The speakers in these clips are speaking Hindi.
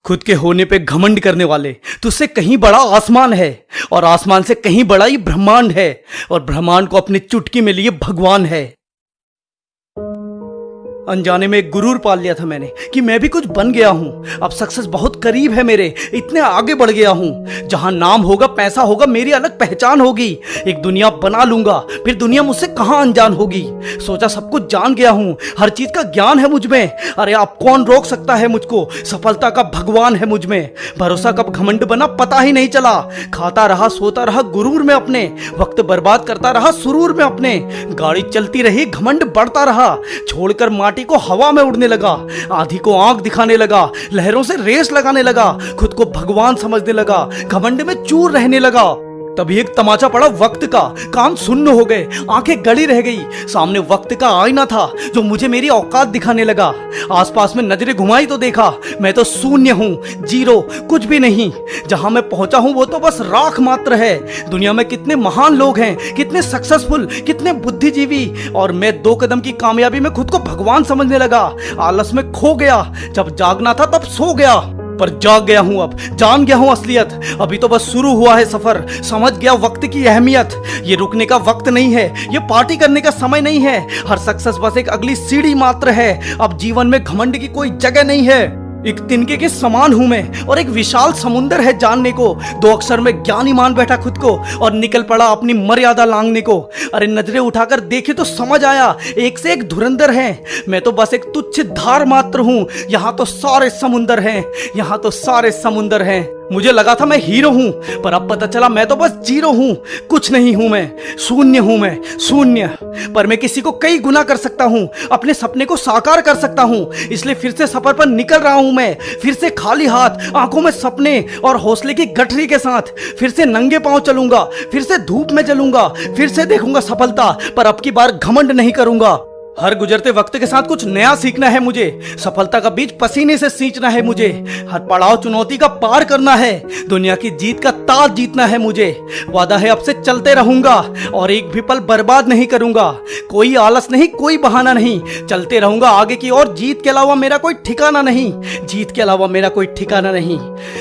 खुद के होने पे घमंड करने वाले, तुझसे कहीं बड़ा आसमान है और आसमान से कहीं बड़ा ये ब्रह्मांड है और ब्रह्मांड को अपनी चुटकी में लिए भगवान है। अनजाने में एक गुरूर पाल लिया था मैंने कि मैं भी कुछ बन गया हूं, अब सक्सेस बहुत करीब है मेरे, इतने आगे बढ़ गया हूं, जहां नाम होगा पैसा होगा मेरी अलग पहचान होगी, एक दुनिया बना लूंगा, फिर दुनिया मुझसे कहां अनजान होगी। सोचा सब कुछ जान गया हूं, हर चीज का ज्ञान है मुझ में, अरे आप कौन रोक सकता है मुझको, सफलता का भगवान है मुझ में। भरोसा कब घमंड बना पता ही नहीं चला, खाता रहा सोता रहा गुरूर में अपने, वक्त बर्बाद करता रहा सुरूर में अपने, गाड़ी चलती रही घमंड बढ़ता रहा, छोड़कर माटी को हवा में उड़ने लगा, आधी को आंख दिखाने लगा, लहरों से रेस लगाने लगा, खुद को भगवान समझने लगा, घमंड में चूर रहने लगा। तभी एक तमाचा पड़ा वक्त का, कान सुन्न हो गए, आंखें गड़ी रह गई, सामने वक्त का आईना था जो मुझे मेरी औकात दिखाने लगा। आसपास में नजरें घुमाई तो देखा मैं तो शून्य हूं, जीरो, कुछ भी नहीं, जहां मैं पहुंचा हूं वो तो बस राख मात्र है। दुनिया में कितने महान लोग हैं, कितने सक्सेसफुल, कितने बुद्धिजीवी, और मैं 2 कदम की कामयाबी में खुद को भगवान समझने लगा, आलस में खो गया, जब जागना था तब सो गया, पर जाग गया हूं, अब जान गया हूं असलियत, अभी तो बस शुरू हुआ है सफर, समझ गया वक्त की अहमियत, ये रुकने का वक्त नहीं है, ये पार्टी करने का समय नहीं है, हर सक्सेस बस एक अगली सीढ़ी मात्र है, अब जीवन में घमंड की कोई जगह नहीं है। एक तिनके के समान हूं मैं और एक विशाल समुंदर है जानने को, 2 अक्षर में ज्ञानी मान बैठा खुद को और निकल पड़ा अपनी मर्यादा लांघने को। अरे नजरें उठाकर देखे तो समझ आया एक से एक धुरंधर है, मैं तो बस एक तुच्छ धार मात्र हूं, यहां तो सारे समुंदर हैं, यहां तो सारे समुंदर हैं। मुझे लगा था मैं हीरो हूं, पर अब पता चला मैं तो बस जीरो हूं, कुछ नहीं हूं मैं, शून्य हूं मैं, शून्य। पर मैं किसी को कई गुना कर सकता हूं, अपने सपने को साकार कर सकता हूं, इसलिए फिर से सफर पर निकल रहा हूं मैं, फिर से खाली हाथ, आंखों में सपने और हौसले की गठरी के साथ, फिर से नंगे पांव चलूंगा, फिर से धूप में जलूंगा, फिर से देखूंगा सफलता, पर अब की बार घमंड नहीं करूंगा। हर गुजरते वक्त के साथ कुछ नया सीखना है मुझे, सफलता का बीज पसीने से सींचना है मुझे, हर पड़ाव चुनौती का पार करना है, दुनिया की जीत का ताज जीतना है मुझे। वादा है अब से चलते रहूंगा और एक भी पल बर्बाद नहीं करूंगा, कोई आलस नहीं, कोई बहाना नहीं, चलते रहूंगा आगे की ओर, जीत के अलावा मेरा कोई ठिकाना नहीं, जीत के अलावा मेरा कोई ठिकाना नहीं।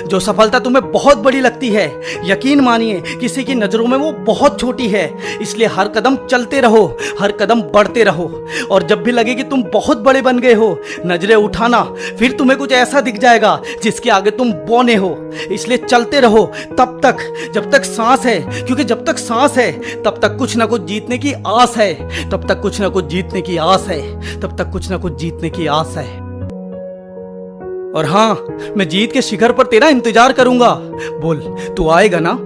जो सफलता तुम्हें बहुत बड़ी लगती है, यकीन मानिए किसी की नजरों में वो बहुत छोटी है, इसलिए हर कदम चलते रहो, हर कदम बढ़ते रहो, और जब भी लगे कि तुम बहुत बड़े बन गए हो, नजरें उठाना, फिर तुम्हें कुछ ऐसा दिख जाएगा जिसके आगे तुम बौने हो। इसलिए चलते रहो तब तक जब तक सांस है, क्योंकि जब तक सांस है तब तक कुछ ना कुछ जीतने की आस है, तब तक कुछ ना कुछ जीतने की आस है, तब तक कुछ ना कुछ जीतने की आस है। और हाँ, मैं जीत के शिखर पर तेरा इंतजार करूंगा, बोल तू आएगा ना।